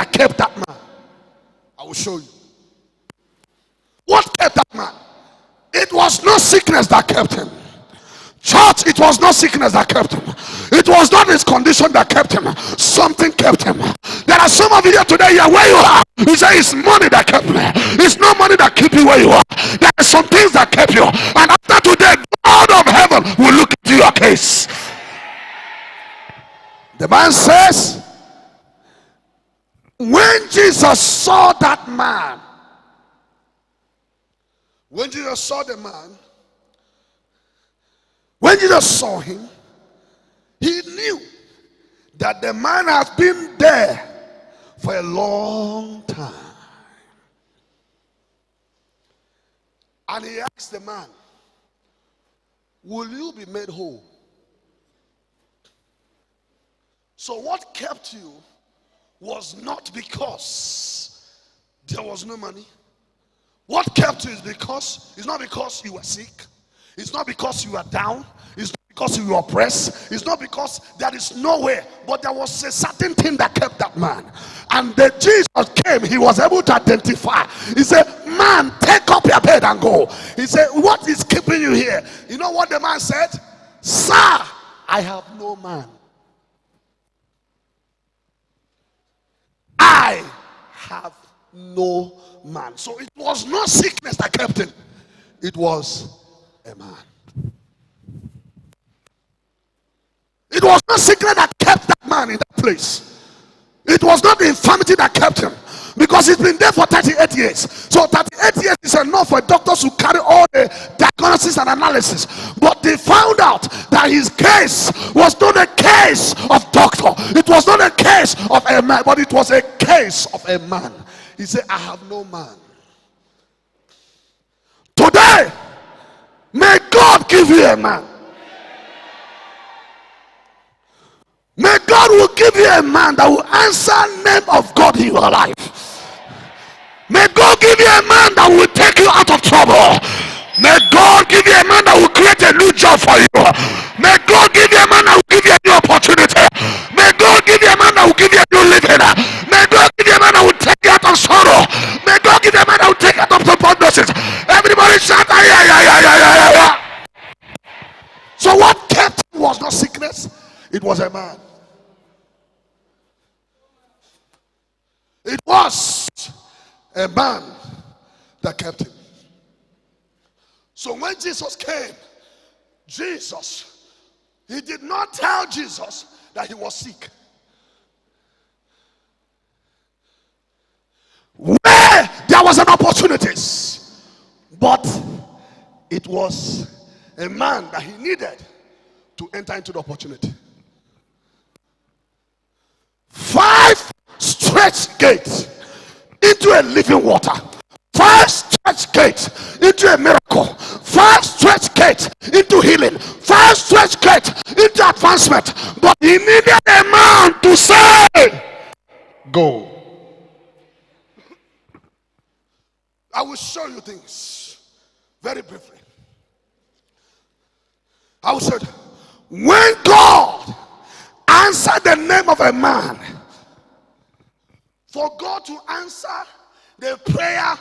that kept that man. I will show you. What kept that man? It was not sickness that kept him. Church, it was not sickness that kept him. It was not his condition that kept him. Something kept him. There are some of you here today, here where you are. You say it's money that kept me. It's not money that keep you where you are. There are some things that kept you. And after today, God of heaven will look into your case. The man says, when Jesus saw that man, when Jesus saw the man, when Jesus saw him, he knew that the man has been there for a long time. And he asked the man, will you be made whole? So what kept you was not because there was no money. What kept you is because, it's not because you were sick. It's not because you were down. It's not because you were oppressed. It's not because there is nowhere. But there was a certain thing that kept that man. And the Jesus came, he was able to identify. He said, man, take up your bed and go. He said, what is keeping you here? You know what the man said? Sir, I have no man. I have no man. So it was not sickness that kept him. It was a man. It was not sickness that kept that man in that place. It was not the infirmity that kept him, because he's been there for 38 years. So 38 years is enough for doctors to carry all the diagnosis and analysis. But they found out that his case was not a case of doctor. It was not a case of a man, but it was a case of a man. He said, I have no man. Today, may God give you a man. May God will give you a man that will answer the name of God in your life. May God give you a man that will take you out of trouble. May God give you a man that will create a new job for you. May God give you a man that will give you a new opportunity. May God give you a man that will give you a new living. May God give you a man that will take you out of sorrow. May God give you a man that will take you out of prognosis. Everybody shout, ay, ay, ay, ay, ay, ay, ay. So what kept him was not sickness. It was a man. It was a man that kept him. So when Jesus came, he did not tell Jesus that he was sick. Where there was an opportunity, but it was a man that he needed to enter into the opportunity. 5 stretch gates into a living water. 5 stretch gates into a miracle. 5 stretch gates into healing. 5 stretch gates into advancement. But he needed a man to say, go. I will show you things very briefly. I will show you. When God answered the name of a man, for God to answer the prayer